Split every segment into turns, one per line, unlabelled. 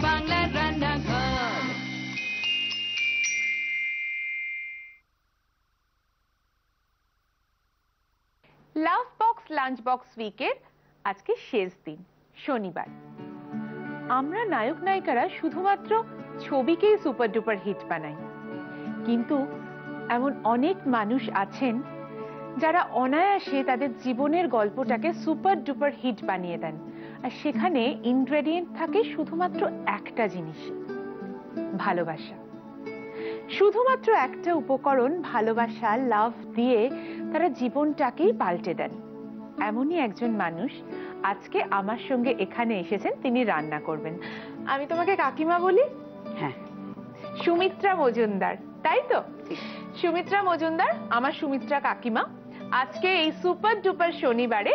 বাংলার রান্নাঘর।
লাভ box lunch box উইকের আজকে শেষ দিন, শনিবার। আমরা নায়ক নায়িকারা শুধুমাত্র ছবিকেই সুপার ডুপার হিট বানাই, কিন্তু এমন অনেক মানুষ আছেন যারা অনায়াসে তাদের জীবনের গল্পটাকে সুপার ডুপার হিট বানিয়ে দেন। আর সেখানে ইনগ্রেডিয়েন্ট থাকে শুধুমাত্র একটা জিনিস, ভালোবাসা। শুধুমাত্র একটা উপকরণ, ভালোবাসা, লাভ দিয়ে তারা জীবনটাকেই পাল্টে দেন। এমনই একজন মানুষ আজকে আমার সঙ্গে এখানে এসেছেন, তিনি রান্না করবেন। আমি তোমাকে কাকিমা বলি?
হ্যাঁ।
সুমিত্রা মজুমদার, তাই তো? সুমিত্রা মজুমদার আমার সুমিত্রা কাকিমা আজকে এই সুপার ডুপার শনিবারে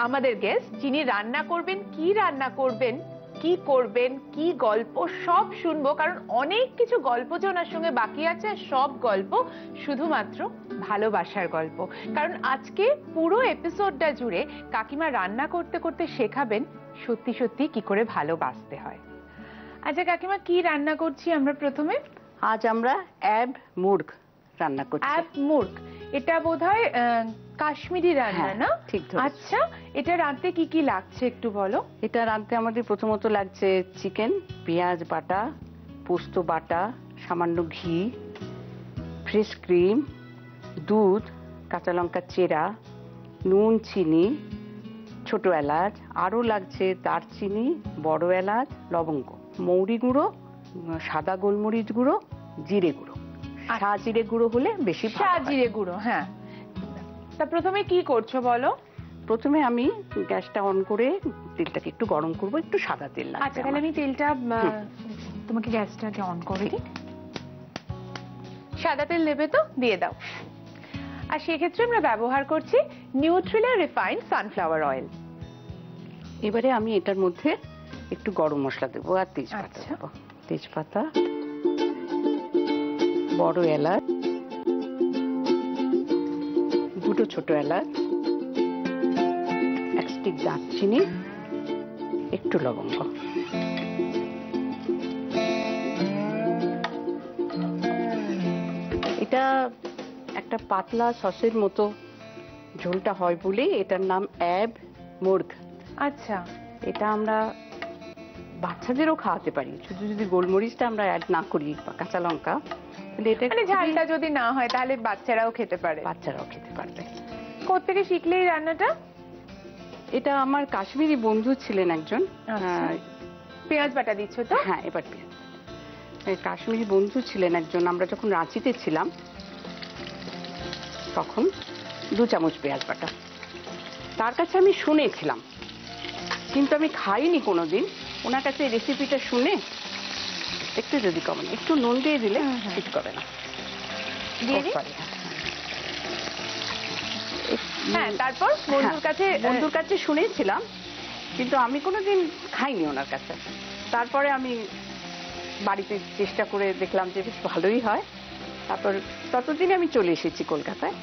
আমাদের গেস্ট, যিনি রান্না করবেন। কি রান্না করবেন, কি করবেন, কি গল্প, সব শুনবো, কারণ অনেক কিছু গল্প যে ওনার সঙ্গে বাকি আছে। সব গল্প শুধুমাত্র ভালোবাসার গল্প, কারণ আজকে পুরো এপিসোডটা জুড়ে কাকিমা রান্না করতে করতে শেখাবেন সত্যি সত্যি কি করে ভালোবাসতে হয়। আচ্ছা কাকিমা, কি রান্না করছি আমরা প্রথমে?
আজ আমরা অ্যাব মুর্গ রান্না করছি।
অ্যাব মুর্গ, এটা বোধহয় কাশ্মীরি রান্না, না?
ঠিক ধরেছো।
আচ্ছা, এটা রাঁধতে কি কি লাগছে একটু বলো।
এটা রাঁধতে আমাদের প্রথমত লাগছে চিকেন, পেঁয়াজ বাটা, পোস্ত বাটা, সামান্য ঘি, ফ্রেশ ক্রিম, দুধ, কাঁচা লঙ্কা চেরা, নুন, চিনি, ছোট এলাচ, আরও লাগছে দারচিনি, বড় এলাচ, লবঙ্গ, মৌরি গুঁড়ো, সাদা গোলমরিচ গুঁড়ো, জিরে গুঁড়ো। সাজিরে গুঁড়ো হলে বেশি ভালো হয়।
সাজিরে গুঁড়ো, হ্যাঁ। তা প্রথমে কি করছো বলো?
প্রথমে আমি গ্যাসটা অন করে তেলটাকে একটু গরম করব, একটু সাদা তেল লাগবে।
আচ্ছা, তাহলে আমি তেলটা তোমাকে গ্যাসটাকে অন করে দিই। সাদা তেল দেবে তো? দিয়ে দাও। আর সেক্ষেত্রে আমরা ব্যবহার করছি নিউট্রিলা রিফাইন্ড সানফ্লাওয়ার অয়েল।
এবারে আমি এটার মধ্যে একটু গরম মশলা দেবো আর তেজপাতা
আচ্ছা।
দেবো। তেজপাতা, বড় এলাচ, দুটো ছোট এলাচ, এক স্টিক দারচিনি, একটু লবঙ্গ। এটা একটা পাতলা সসের মতো ঝোলটা হয় বলে এটার নাম অ্যাব মুর্গ।
আচ্ছা,
এটা আমরা বাচ্চাদেরও খাওয়াতে পারি, শুধু যদি গোলমরিচটা আমরা অ্যাড না করি বা কাঁচা লঙ্কা, তাহলে এটা
মানে ঝালটা যদি না হয় তাহলে বাচ্চারাও খেতে পারে।
বাচ্চারাও খেতে পারবে।
কোত্থেকে শিখলে এই রান্নাটা?
এটা আমার কাশ্মীরি বন্ধু ছিলেন একজন।
পেঁয়াজ বাটা দিচ্ছ তো?
হ্যাঁ, এবার পেঁয়াজ। কাশ্মীরি বন্ধু ছিলেন একজন, আমরা যখন রাঁচিতে ছিলাম তখন 2 চামচ পেঁয়াজ বাটা। তার কাছে আমি শুনেছিলাম, কিন্তু আমি খাইনি কোনোদিন। ওনার কাছে রেসিপিটা শুনে একটু যদি কমান, একটু নুন দিয়ে দিলে ঠিক করে না।
হ্যাঁ, তারপর
বন্ধুর কাছে শুনেছিলাম, কিন্তু আমি কোনোদিন খাইনি ওনার কাছে। তারপরে আমি বাড়িতে চেষ্টা করে দেখলাম যে বেশ ভালোই হয়। তারপর ততদিনে আমি চলে এসেছি কলকাতায়।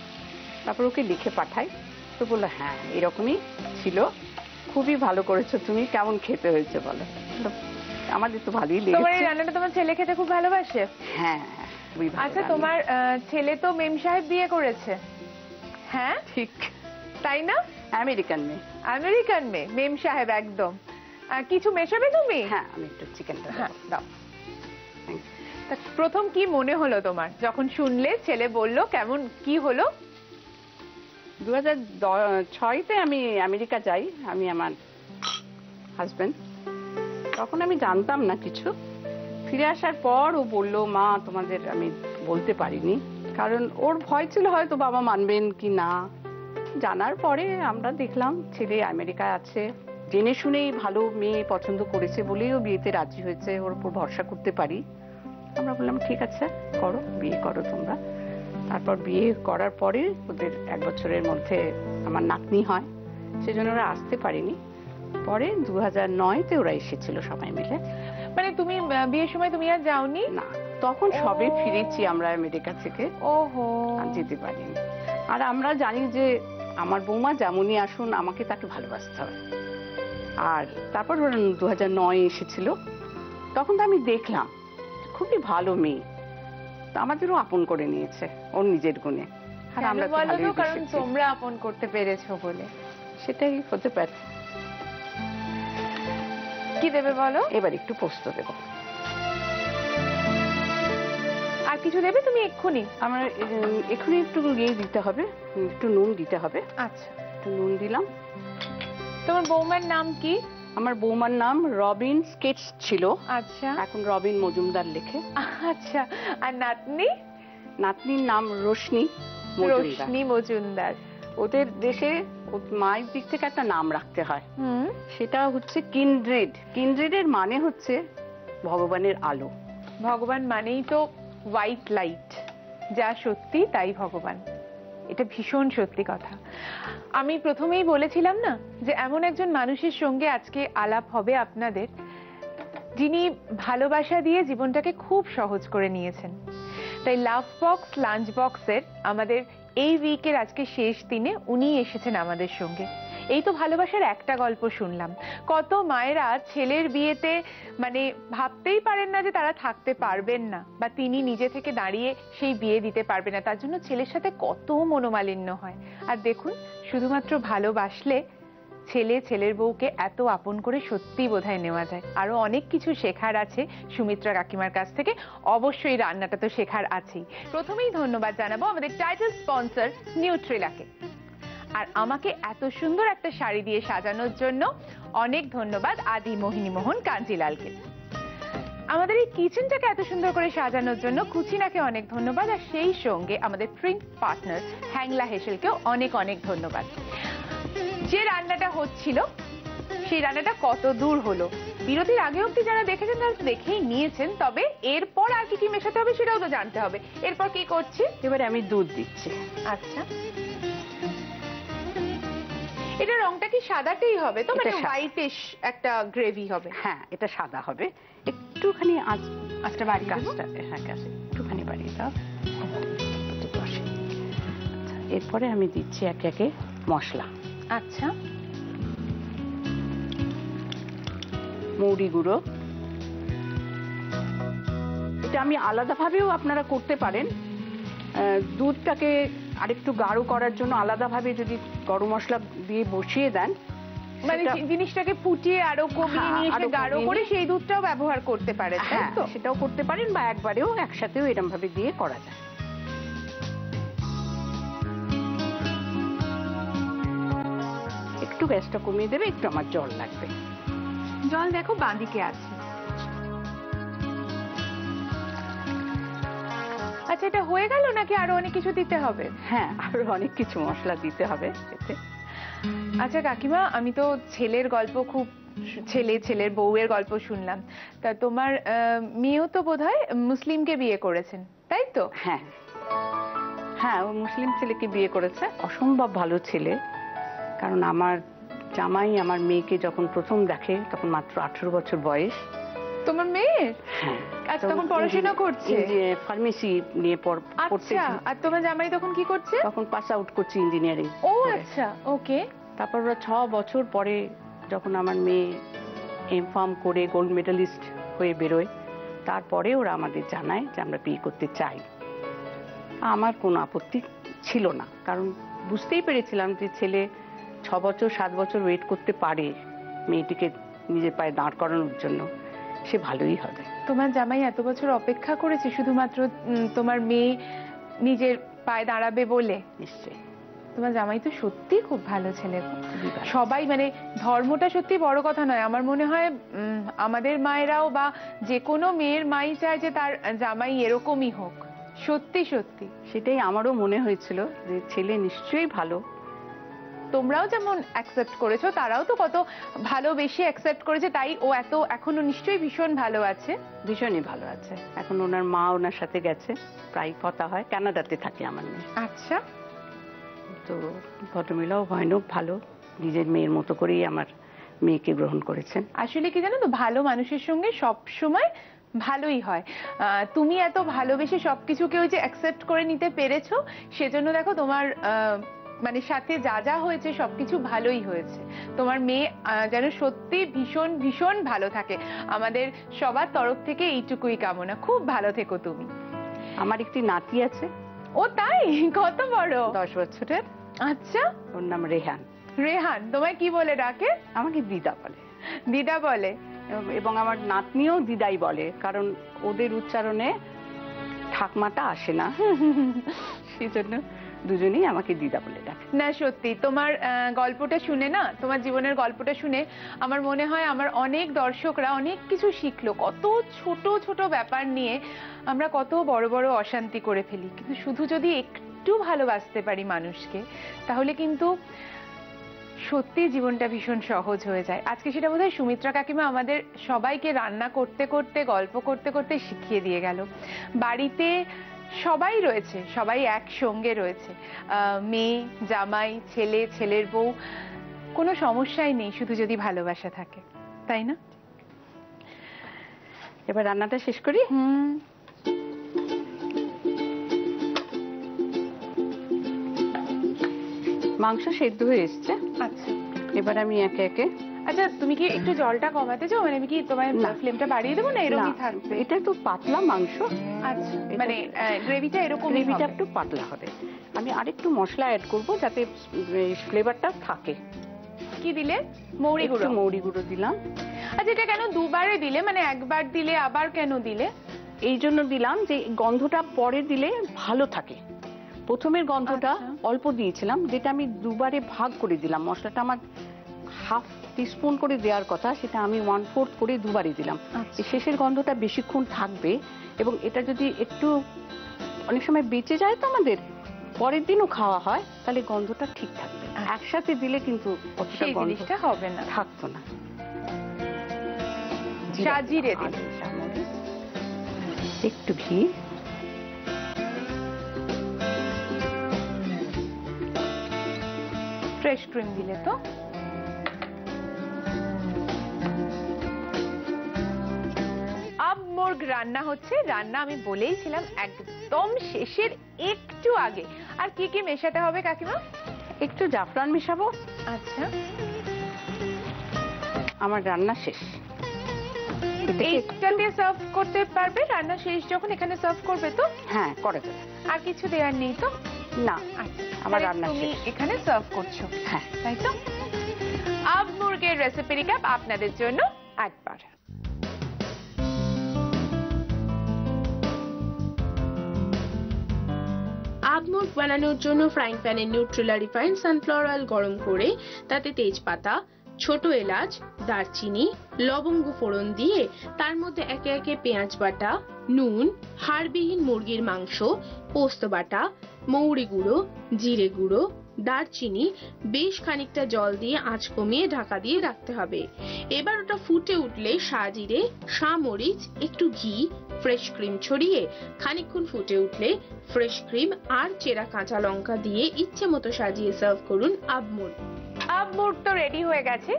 তারপর ওকে লিখে পাঠাই, তো বললো হ্যাঁ এরকমই ছিল, খুবই ভালো করেছো তুমি, কেমন খেতে হয়েছে বলো। আমাদের তো ভালোই লেগেছে।
তোমার এই রান্নাটা তোমার ছেলে খেতে খুব ভালোবাসে?
হ্যাঁ।
আচ্ছা, তোমার ছেলে তো মেম সাহেব বিয়ে করেছে? হ্যাঁ
ঠিক
তাই না?
আমেরিকান মেয়ে।
আমেরিকান মেয়ে, মেম সাহেব একদম। কিছু মেশাবে তুমি?
হ্যাঁ, আমি একটু চিকেনটা
দাও। প্রথম কি মনে হলো তোমার যখন শুনলে ছেলে বললো? কেমন কি হলো?
2006-তে আমি আমেরিকা যাই, আমি আমার হাজবেন্ড। তখন আমি জানতাম না কিছু। ফিরে আসার পর ও বললো মা তোমাদের আমি বলতে পারিনি, কারণ ওর ভয় ছিল হয়তো বাবা মানবেন কি না। জানার পরে আমরা দেখলাম ছেলে আমেরিকায় আছে, জেনে শুনেই ভালো মেয়ে পছন্দ করেছে বলেই ও বিয়েতে রাজি হয়েছে, ওর উপর ভরসা করতে পারি। আমরা বললাম ঠিক আছে করো, বিয়ে করো তোমরা। তারপর বিয়ে করার পরে ওদের 1 বছরের মধ্যে আমার নাতনি হয়, সেজন্য ওরা আসতে পারেনি। পরে 2009-তে ওরা এসেছিল সবাই মিলে।
মানে তুমি বিয়ের সময় তুমি আর যাওনি?
না, তখন সবে ফিরেছি আমরা আমেরিকা থেকে।
ওহো,
যেতে পারিনি। আর আমরা জানি যে আমার বৌমা যেমনই আসুন আমাকে তাকে ভালোবাসতে হবে। আর তারপর 2009 এসেছিল, তখন তো আমি দেখলাম খুবই ভালো মেয়ে, তো আমাদেরও আপন করে নিয়েছে ওর নিজের গুণে। আর আমরা তো
বলো তো,
ভালোই
কারণ
বেসেছি।
তোমরা আপন করতে পেরেছো বলে।
সেটাই হতে পারে।
কি দেবে বলো?
এবার একটু পোস্ত দেবো।
আর কিছু দেবে তুমি এক্ষুনি?
আমার এখানে একটু ইয়ে দিতে হবে, একটু নুন দিতে হবে।
আচ্ছা,
একটু নুন দিলাম।
তোমার বৌমার নাম কি?
আমার বৌমার নাম রবিন স্কেটস ছিল,
আচ্ছা
এখন রবিন মজুমদার লেখে।
আচ্ছা, আর নাতনি?
নাতনির নাম রোশনি মজুমদার।
রোশনি মজুমদার।
ওদের দেশে মায়ের দিক থেকে একটা নাম রাখতে হয়,
হুম,
সেটা হচ্ছে কিন্ড্রেড। কিন্ড্রেডের মানে হচ্ছে ভগবানের আলো।
ভগবান মানেই তো হোয়াইট লাইট, যা সত্যি তাই ভগবান। এটা ভীষণ সত্যি কথা। আমি প্রথমেই বলেছিলাম না যে এমন একজন মানুষের সঙ্গে আজকে আলাপ হবে আপনাদের, যিনি ভালোবাসা দিয়ে জীবনটাকে খুব সহজ করে নিয়েছেন। তাই লাভ বক্স লাঞ্চ বক্সের আমাদের এই উইকের আজকে শেষ দিনে উনি এসেছেন আমাদের সঙ্গে। এই তো ভালোবাসার একটা গল্প শুনলাম। কত মায়েরা ছেলের বিয়েতে মানে ভাবতেই পারেন না যে তারা থাকতে পারবেন না, বা তিনি নিজে থেকে দাঁড়িয়ে সেই বিয়ে দিতে পারবে না, তার জন্য ছেলের সাথে কত মনোমালিন্য হয়। আর দেখুন, শুধুমাত্র ভালোবাসলে ছেলে ছেলের বউকে এত আপন করে সত্যি বোধহয় নেওয়া যায়। আরো অনেক কিছু শেখার আছে সুমিত্রা কাকিমার কাছ থেকে, অবশ্যই রান্নাটা তো শেখার আছেই। প্রথমেই ধন্যবাদ জানাবো আমাদের টাইটেল স্পন্সর নিউট্রেলাকে। আর আমাকে এত সুন্দর একটা শাড়ি দিয়ে সাজানোর জন্য অনেক ধন্যবাদ আদি মোহিনী মোহন কাঞ্জিলালকে। আমাদের এই কিচেনটাকে এত সুন্দর করে সাজানোর জন্য কুচিনাকে অনেক ধন্যবাদ, আর সেই সঙ্গে আমাদের ড্রিঙ্ক পার্টনার হ্যাংলা হেসেলকেও অনেক অনেক ধন্যবাদ। যে রান্নাটা হচ্ছিল সেই রান্নাটা কত দূর হলো, বিরতির আগে অব্দি যারা দেখেছেন তারা তো দেখেই নিয়েছেন, তবে এরপর আর কি কি মেশাতে হবে সেটাও তো জানতে হবে। এরপর কি করছি?
এবারে আমি দুধ দিচ্ছি।
আচ্ছা, এটা রংটা কি সাদাতেই হবে তো, মানে হোয়াইটিশ একটা গ্রেভি হবে?
হ্যাঁ, এটা সাদা হবে। একটুখানি আঁচটা বাড়িয়ে দেবো। হ্যাঁ, গ্যাসে একটুখানি বাড়িয়ে দাও। আচ্ছা, এরপরে আমি দিচ্ছি একে একে মশলা।
আচ্ছা,
মৌরি গুঁড়ো, এটা আমি আলাদাভাবেও আপনারা করতে পারেন। দুধটাকে আরেকটু গাঢ় করার জন্য আলাদাভাবে যদি গরম মশলা দিয়ে বসিয়ে দেন,
মানে জিনিসটাকে ফুটিয়ে আরো কমিয়ে নিয়ে এসে গাঢ় করে সেই দুধটাও ব্যবহার করতে পারেন, তাই
হ্যাঁ
তো?
সেটাও করতে পারেন, বা একবারেও একসাথেও এরকম ভাবে দিয়ে করা যায়। একটু গ্যাসটা কমিয়ে দেবে, একটু আমার জল লাগবে।
জল দেখো বাঁদিকে আছে। আচ্ছা, এটা হয়ে গেল নাকি আরো অনেক কিছু দিতে হবে?
হ্যাঁ, আরো অনেক কিছু মশলা দিতে হবে এতে।
আচ্ছা কাকিমা, আমি তো ছেলের গল্প খুব, ছেলের বউয়ের গল্প শুনলাম, তা তোমার মেয়েও তো বোধহয় মুসলিমকে বিয়ে করেছেন, তাই তো?
হ্যাঁ হ্যাঁ, ও মুসলিম ছেলেকে বিয়ে করেছে। অসম্ভব ভালো ছেলে, কারণ আমার জামাই আমার মেয়েকে যখন প্রথম দেখে তখন মাত্র 18 বছর বয়স।
তোমার মেয়ের?
হ্যাঁ,
আচ্ছা, তখন পড়াশোনা করছে?
ফার্মেসি নিয়ে পড়তে।
আচ্ছা, আর তোমার জামাই তখন কি করছে?
তখন পাস আউট করছে ইঞ্জিনিয়ারিং।
ও আচ্ছা, ওকে।
তারপর ওরা 6 বছর পরে যখন আমার মেয়ে এমফার্ম করে গোল্ড মেডালিস্ট হয়ে বেরোয়, তারপরে ওরা আমাদের জানায় যে আমরা বিয়ে করতে চাই। আমার কোনো আপত্তি ছিল না, কারণ বুঝতেই পেরেছিলাম যে ছেলে 6 বছর 7 বছর ওয়েট করতে পারে মেয়েটিকে নিজের পায়ে দাঁড় করানোর জন্য, সে ভালোই হবে।
তোমার জামাই এত বছর অপেক্ষা করেছে শুধুমাত্র তোমার মেয়ে নিজের পায়ে দাঁড়াবে বলে?
নিশ্চয়ই।
তোমার জামাই তো সত্যি খুব ভালো ছেলে। সবাই মানে ধর্মটা সত্যি বড় কথা নয়, আমার মনে হয় আমাদের মায়েরাও বা যে কোনো মেয়ের মাই চায় যে তার জামাই এরকমই হোক। সত্যি সত্যি
সেটাই আমারও মনে হয়েছিল যে ছেলে নিশ্চয়ই ভালো।
তোমরাও যেমন অ্যাকসেপ্ট করেছো, তারাও তো কত ভালোবেসে অ্যাকসেপ্ট করেছে, তাই ও এত এখনো নিশ্চয়ই ভীষণ ভালো আছে।
ভীষণই ভালো আছে। এখন ওনার মা ওনার সাথে গেছে, প্রায় কথা হয়। কানাডাতে থাকে আমার মেয়ে।
আচ্ছা,
তো ভদ্রমহিলাও ভয়ানক ভালো, নিজের মেয়ের মতো করেই আমার মেয়েকে গ্রহণ করেছেন।
আসলে কি জানো তো, ভালো মানুষের সঙ্গে সব সময় ভালোই হয়। তুমি এত ভালোবেসে সবকিছুকে ওই যে অ্যাকসেপ্ট করে নিতে পেরেছো, সেজন্য দেখো তোমার মানে সাথে যা যা হয়েছে সবকিছু ভালোই হয়েছে। তোমার মেয়ে যেন সত্যি ভীষণ ভীষণ ভালো থাকে, আমাদের সবার তরফ থেকে এইটুকুই কামনা। খুব ভালো থেকো তুমি।
আমার একটি নাতি আছে।
ও তাই? কত বড়?
10 বছরের।
আচ্ছা,
ওর নাম রেহান।
রেহান। তোমায় কি বলে ডাকে?
আমাকে দিদা বলে।
দিদা বলে?
এবং আমার নাতনিও দিদাই বলে, কারণ ওদের উচ্চারণে ঠাকমাটা আসে না, সেই জন্য দুজনেই আমাকে দিদা বলে ডাকে।
না সত্যি তোমার গল্পটা শুনে না, তোমার জীবনের গল্পটা শুনে আমার মনে হয় আমার অনেক দর্শকরা অনেক কিছু শিখলো। কত ছোট ছোট ব্যাপার নিয়ে আমরা কত বড় বড় অশান্তি করে ফেলি, কিন্তু শুধু যদি একটু ভালোবাসতে পারি মানুষকে, তাহলে কিন্তু সত্যি জীবনটা ভীষণ সহজ হয়ে যায়। আজকে সেটা বোধহয় সুমিত্রা কাকিমা আমাদের সবাইকে রান্না করতে করতে গল্প করতে করতে শিখিয়ে দিয়ে গেল। বাড়িতে সবাই রয়েছে, সবাই একসঙ্গে রয়েছে, মেয়ে, জামাই, ছেলে, ছেলের বউ, কোনো সমস্যাই নেই শুধু যদি ভালোবাসা থাকে, তাই না?
এবার রান্নাটা শেষ করি। মাংস সেদ্ধ হয়ে এসছে।
আচ্ছা,
এবার আমি একে একে।
আচ্ছা, তুমি কি একটু জলটা কমাতে চাও? মানে আমি কি তোমার ফ্লেমটা বাড়িয়ে দেবো না এরকমই থাকবে?
এটা একটু পাতলা মাংস।
আচ্ছা, মানে গ্রেভিটা এরকম,
গ্রেভিটা একটু পাতলা হবে। আমি আরেকটু মশলা অ্যাড করব যাতে ফ্লেভারটা থাকে।
কি দিলে? মৌরি গুঁড়ো।
মৌরি গুঁড়ো দিলাম।
আচ্ছা, এটা কেন দুবারে দিলে? মানে একবার দিলে আবার কেন দিলে?
এই জন্য দিলাম যে গন্ধটা পরে দিলে ভালো থাকে। প্রথমের গন্ধটা অল্প দিয়েছিলাম, যেটা আমি দুবারে ভাগ করে দিলাম। মশলাটা আমার হাফ টিস্পুন করে দেওয়ার কথা, সেটা আমি 1/4 করে দুবারে দিলাম। শেষের গন্ধটা বেশিক্ষণ থাকবে, এবং এটা যদি একটু অনেক সময় বেঁচে যায় তো আমাদের, পরের দিনও খাওয়া হয়, তাহলে গন্ধটা ঠিক থাকবে। একসাথে দিলে কিন্তু
সেই জিনিসটা হবে না,
থাকতো না।
জিরে দিন,
একটু ঘি,
ফ্রেশ ক্রিম দিলে তো। মুরগ রান্না হচ্ছে। রান্না আমি বলেইছিলাম একদম শেষের একটু আগে। আর কি কি মেশাতে হবে কাকিমা?
একটু জাফরান মেশাবো।
আচ্ছা,
আমার রান্না শেষ।
এইটা দিয়ে সার্ভ করতে পারবে? রান্না শেষ যখন এখানে সার্ভ করবে তো?
হ্যাঁ, করে দেবে।
আর কিছু দেওয়ার নেই তো?
না, আমার রান্না শেষ।
তুমি এখানে সার্ভ করছো?
হ্যাঁ,
তাই তো। আব মুরগের রেসিপি রিক্যাপ আপনাদের জন্য একবার।
আব মুরগ বানানোর জন্য ফ্রাইং প্যানে নিউট্রেলা রিফাইন্ড সানফ্লাওয়ার অয়েল গরম করে তাতে তেজপাতা, ছোট এলাচ, দারচিনি, লবঙ্গ ফোড়ন দিয়ে তার মধ্যে একে একে পেঁয়াজ বাটা, নুন, হাড়বিহীন মুরগির মাংস, পোস্ত বাটা, মৌরি গুঁড়ো, জিরে গুঁড়ো, দারচিনি, বেশ খানিকটা জল দিয়ে আঁচ কমিয়ে ঢাকা দিয়ে রাখতে হবে। এবার ওটা ফুটে উঠলে সাজিরে, মরিচ, একটু ঘি, ফ্রেশ ক্রিম ছড়িয়ে খানিকক্ষণ ফুটে উঠলে ফ্রেশ ক্রিম আর চেরা কাঁচা লঙ্কা দিয়ে ইচ্ছে মতো সাজিয়ে সার্ভ করুন আব মুরগ।
আব মুরগ তো রেডি হয়ে গেছে।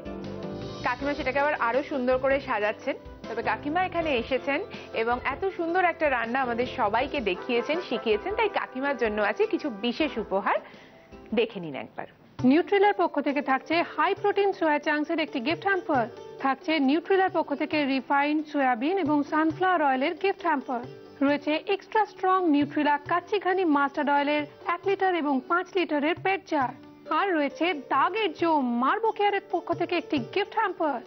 কাকিমা সেটাকে আবার আরো সুন্দর করে সাজাচ্ছেন। তবে কাকিমা এখানে এসেছেন এবং এত সুন্দর একটা রান্না আমাদের সবাইকে দেখিয়েছেন, শিখিয়েছেন, তাই কাকিমার জন্য আছে কিছু বিশেষ উপহার। দেখে নিন একবার।
নিউট্রিলার পক্ষ থেকে থাকছে হাই প্রোটিন সোয়া চাংসের একটি গিফট হ্যাম্পার, থাকছে নিউট্রিলার পক্ষ থেকে রিফাইন্ড সয়াবিন এবং সানফ্লাওয়ার অয়েলের গিফট হ্যাম্পার, রয়েছে এক্সট্রা স্ট্রং নিউট্রিলা কাচ্চি ঘানি মাস্টার্ড অয়েলের 1 লিটার এবং 5 লিটারের পেট জার, আর রয়েছে দাগের জো মার্বো কেয়ারের পক্ষ থেকে একটি গিফট হ্যাম্পার,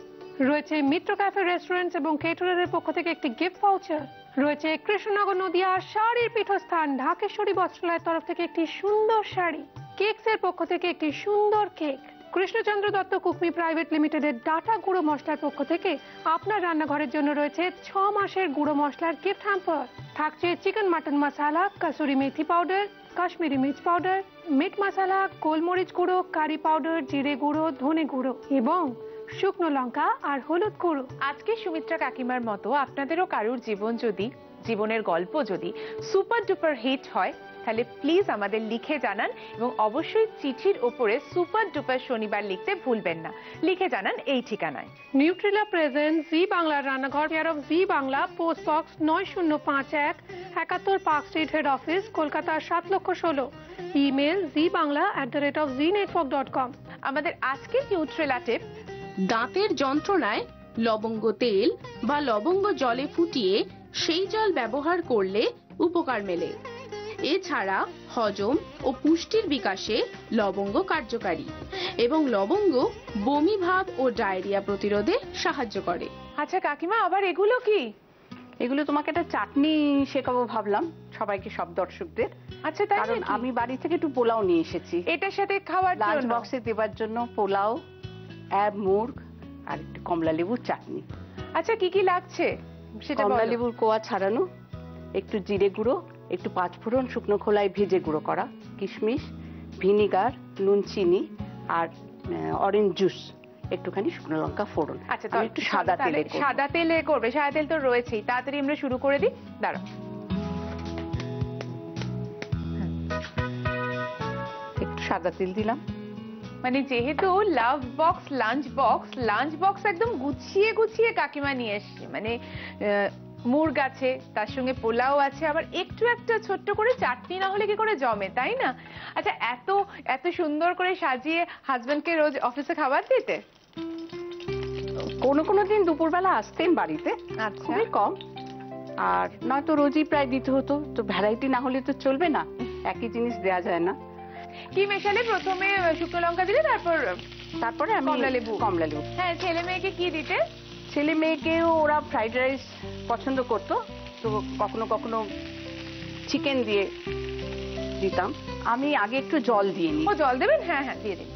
রয়েছে মিত্র ক্যাফে রেস্টুরেন্টস এবং কেটারারের পক্ষ থেকে একটি গিফট ভাউচার, রয়েছে কৃষ্ণনগর নদিয়ার শাড়ির পীঠস্থান ঢাকেশ্বরী বস্ত্রালয়ের তরফ থেকে একটি সুন্দর শাড়ি, কেকস এর পক্ষ থেকে একটি সুন্দর কেক, কৃষ্ণচন্দ্র দত্ত কুকমি প্রাইভেট লিমিটেডের ডাটা গুঁড়ো মশলার পক্ষ থেকে আপনার রান্নাঘরের জন্য রয়েছে 6 মাসের গুঁড়ো মশলার গিফট হ্যাম্পার, থাকছে চিকেন মাটন মশলা, কাসুরি মেথি পাউডার, কাশ্মীরি মির্চ পাউডার, মিট মশলা, গোলমরিচ গুঁড়ো, কারি পাউডার, জিরে গুঁড়ো, ধনে গুঁড়ো এবং শুকনো লঙ্কা আর হলুদ গুঁড়ো।
আজকে সুমিত্রা কাকিমার মতো আপনাদেরও কারুর জীবনের গল্প যদি সুপার ডুপার হিট হয়, তাহলে প্লিজ আমাদের লিখে জানান এবং অবশ্যই চিঠির ওপরে সুপার ডুপার শনিবার লিখতে ভুলবেন না। লিখে জানান এই ঠিকানায়।
নিউট্রিলা প্রেজেন্ট জি বাংলার রান্নাঘর, care of G Bangla, post box 9051, 71 park street, head office, Kolkata 7,16,000। Email zbangla@znetwork.com।
আমাদের আজকের নিউট্রেলা টিপ:
দাঁতের যন্ত্রণায় লবঙ্গ তেল বা লবঙ্গ জলে ফুটিয়ে সেই জল ব্যবহার করলে উপকার মেলে। এছাড়া হজম ও পুষ্টির বিকাশে লবঙ্গ কার্যকারী এবং লবঙ্গ বমি ভাব ও ডায়রিয়া প্রতিরোধে সাহায্য করে।
আচ্ছা কাকিমা, আবার এগুলো কি?
এগুলো তোমাকে একটা চাটনি শেখাবো ভাবলাম সবাইকে, সব দর্শকদের।
আচ্ছা, তাই
কারণ
নাকি?
আমি বাড়ি থেকে একটু পোলাও নিয়ে এসেছি
এটার সাথে খাওয়ার
লাঞ্চ
জন্য।
বক্সে দেবার জন্য। পোলাও, মুর্গ আর একটু কমলা লেবুর চাটনি।
আচ্ছা, কি কি লাগছে সেটা
কমলা
বলো।
লেবুর কোয়া ছাড়ানো, একটু জিরে গুঁড়ো, একটু পাঁচফোড়ন শুকনো খোলায় ভেজে গুঁড়ো করা, কিশমিশ, ভিনিগার, নুন, চিনি আর অরেঞ্জ জুস, একটুখানি শুকনো লঙ্কা ফোড়ন।
আচ্ছা,
আমি একটু সাদা তেলে করব।
সাদা তেলে করবে? সাদা তেল তো রয়েছেই, তাড়াতাড়ি আমরা শুরু করে দিই। দাঁড়াও,
একটু সাদা তেল দিলাম।
মানে যেহেতু লাভ বক্স লাঞ্চ বক্স একদম গুছিয়ে গুছিয়ে কাকিমা নিয়ে এসছে, মানে মুর্গ আছে, তার সঙ্গে পোলাও আছে, আবার একটু একটা ছোট্ট করে চাটনি না হলে কি করে জমে, তাই না? আচ্ছা, এত এত সুন্দর করে সাজিয়ে হাজবেন্ডকে রোজ অফিসে খাবার দিতে?
কোনো দিন দুপুরবেলা আসতেন বাড়িতে,
আচ্ছা,
খুবই কম, আর নয়তো রোজই প্রায় দিতে হতো। তো ভ্যারাইটি না হলে তো চলবে না, একই জিনিস দেয়া যায় না।
কি মেশালে? প্রথমে শুকনো লঙ্কা দিলে,
তারপরে আমি কমলা লেবু।
হ্যাঁ, ছেলে মেয়েকে কি দিতে?
ছেলে মেয়েকেও ওরা ফ্রাইড রাইস পছন্দ করতো, তো কখনো কখনো চিকেন দিয়ে দিতাম। আমি আগে একটু জল দিয়ে নিই।
ও, জল দেবেন? হ্যাঁ হ্যাঁ, দিয়ে দিন।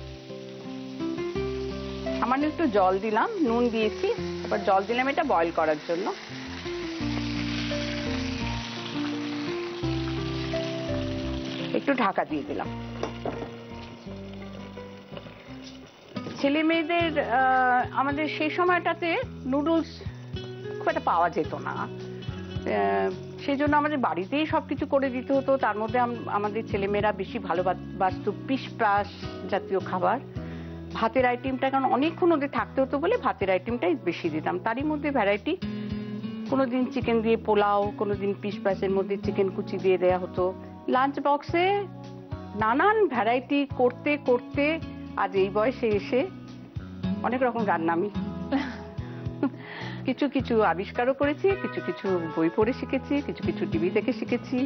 সামান্য একটু জল দিলাম, নুন দিয়েছি, এবার জল দিলাম এটা বয়েল করার জন্য। একটু ঢাকা দিয়ে দিলাম। ছেলে মেয়েদের আমাদের সেই সময়টাতে নুডলস খুব একটা পাওয়া যেত না, সেই জন্য আমাদের বাড়িতেই সবকিছু করে দিতে হতো। তার মধ্যে আমাদের ছেলেমেয়েরা বেশি ভালোবাসতো পিস জাতীয় খাবার। ভাতের আইটেমটা কারণ অনেকক্ষণ ওদের থাকতে হতো বলে ভাতের আইটেমটাই বেশি দিতাম। তারই মধ্যে ভ্যারাইটি, কোনোদিন চিকেন দিয়ে পোলাও, কোনোদিন পিস মধ্যে চিকেন কুচি দিয়ে দেয়া হতো। লাঞ্চ বক্সে নানান ভ্যারাইটি করতে করতে আজ এই বয়সে এসে অনেক রকম রান্না আমি কিছু কিছু আবিষ্কারও করেছি, কিছু কিছু বই পড়ে শিখেছি, কিছু কিছু টিভি দেখে শিখেছি।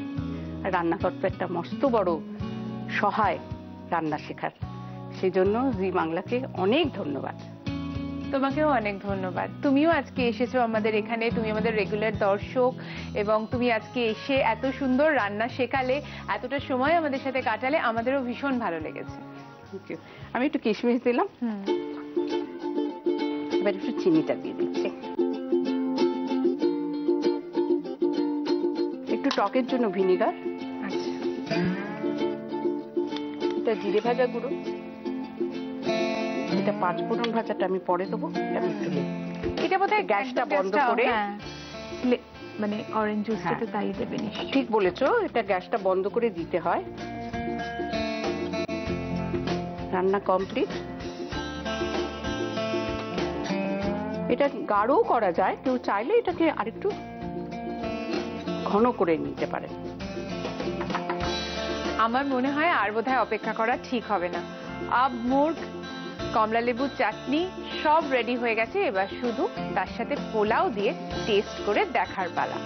রান্নাঘর তো একটা মস্ত বড় সহায় রান্না শেখার, সেই জন্য জি বাংলাকে অনেক ধন্যবাদ।
তোমাকেও অনেক ধন্যবাদ। তুমিও আজকে এসেছো আমাদের এখানে, তুমি আমাদের রেগুলার দর্শক, এবং তুমি আজকে এসে এত সুন্দর রান্না শেখালে, এতটা সময় আমাদের সাথে কাটালে, আমাদেরও ভীষণ ভালো লেগেছে।
আমি একটু কিশমিশ দিলাম, এবার একটু চিনিটা দিয়ে দিচ্ছি। একটু টকের জন্য ভিনিগার,
আচ্ছা,
এটা জিরে ভাজা গুঁড়ো, এটা পাঁচফোড়ন ভাজাটা আমি পরে দেবো।
এটা বোধহয়
গ্যাসটা বন্ধ করে,
মানে অরেঞ্জ জুসটা তো তাই দেবে নিশ্চয়ই।
ঠিক বলেছো, এটা গ্যাসটা বন্ধ করে দিতে হয়। রান্না কমপ্লিট। এটা গাঢ়ও করা যায়, কেউ চাইলে এটাকে আরেকটু ঘন করে নিতে পারে।
আমার মনে হয় আর বোধহয় অপেক্ষা করা ঠিক হবে না। আব মুর্গ, কমলা লেবুর চাটনি সব রেডি হয়ে গেছে, এবার শুধু তার সাথে পোলাও দিয়ে টেস্ট করে দেখার পালা।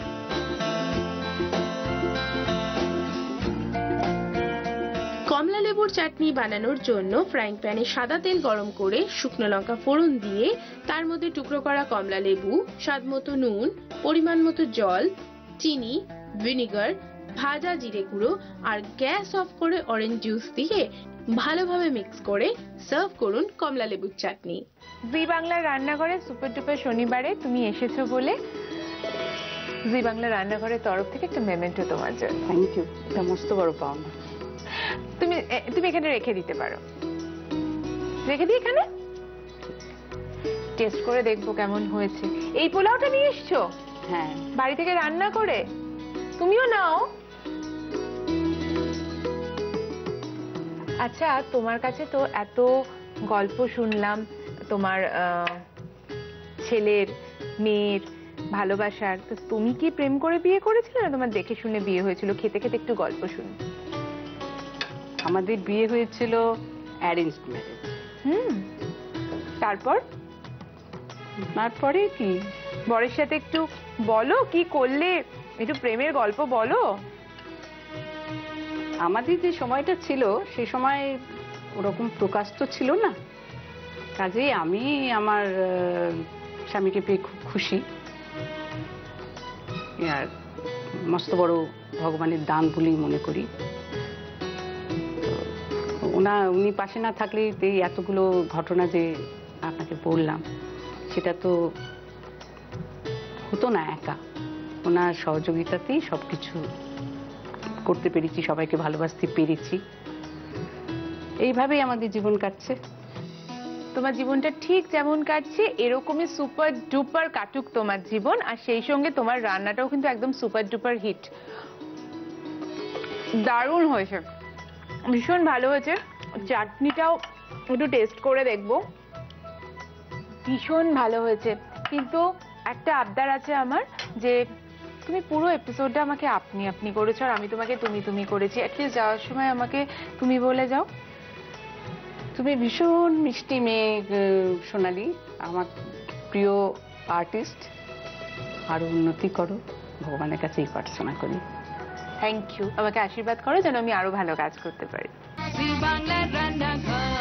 কমলা লেবুর চাটনি বানানোর জন্য ফ্রাইং প্যানে সাদা তেল গরম করে শুকনো লঙ্কা ফোড়ন দিয়ে তার মধ্যে টুকরো করা কমলা লেবু, স্বাদমতো নুন, পরিমাণ মতো জল, চিনি, ভিনিগার, ভাজা জিরে গুঁড়ো আর গ্যাস অফ করে অরেঞ্জ জুস দিয়ে ভালোভাবে মিক্স করে সার্ভ করুন কমলা লেবুর চাটনি।
জি বাংলার রান্নাঘরে সুপার ডুপার শনিবারে তুমি এসেছো বলে জি বাংলা রান্নাঘরের তরফ থেকে একটা মেমেন্টো তোমার জন্য।
থ্যাংক ইউ, এটা মস্ত বড় পাওনা।
তুমি এখানে রেখে দিতে পারো। রেখে দিই এখানে। টেস্ট করে দেখবো কেমন হয়েছে। এই পোলাওটা নিয়ে এসছো
হ্যাঁ,
বাড়ি থেকে রান্না করে? তুমিও নাও। আচ্ছা, তোমার কাছে তো এত গল্প শুনলাম তোমার ছেলের মেয়ের ভালোবাসার, তো তুমি কি প্রেম করে বিয়ে করেছিলে না তোমার দেখে শুনে বিয়ে হয়েছিল? খেতে খেতে একটু গল্প শুনি।
আমাদের বিয়ে হয়েছিল অ্যারেঞ্জড ম্যারেজ। তারপরে কি
বরের সাথে একটু বলো কি করলে, একটু প্রেমের গল্প বলো।
আমাদের যে সময়টা ছিল সে সময় ওরকম প্রকাশ তো ছিল না, কাজেই আমি আমার স্বামীকে পেয়ে খুব খুশি, আর মস্ত বড় ভগবানের দান বলেই মনে করি। উনি পাশে না থাকলে এই এতগুলো ঘটনা যে আপনাকে বললাম সেটা তো হতো না একা। ওনার সহযোগিতাতেই সবকিছু করতে পেরেছি, সবাইকে ভালোবাসতে পেরেছি। এইভাবেই আমাদের জীবন কাটছে।
তোমার জীবনটা ঠিক যেমন কাটছে এরকমই সুপার ডুপার কাটুক তোমার জীবন, আর সেই সঙ্গে তোমার রান্নাটাও কিন্তু একদম সুপার ডুপার হিট। দারুণ হয়েছে, ভীষণ ভালো হয়েছে। চাটনিটাও একটু টেস্ট করে দেখবো, ভীষণ ভালো হয়েছে। কিন্তু একটা আবদার আছে আমার, যে তুমি পুরো এপিসোডটা আমাকে আপনি আপনি করেছো আর আমি তোমাকে তুমি তুমি করেছি। অ্যাটলিস্ট যাওয়ার সময় আমাকে তুমি বলে যাও।
তুমি ভীষণ মিষ্টি মেয়ে সোনালি, আমার প্রিয় আর্টিস্ট। আরো উন্নতি করো, ভগবানের কাছে এই প্রার্থনা করি।
থ্যাংক ইউ, আমাকে আশীর্বাদ করো যেন আমি আরো ভালো কাজ করতে পারি।
জি বাংলার রান্নাঘর।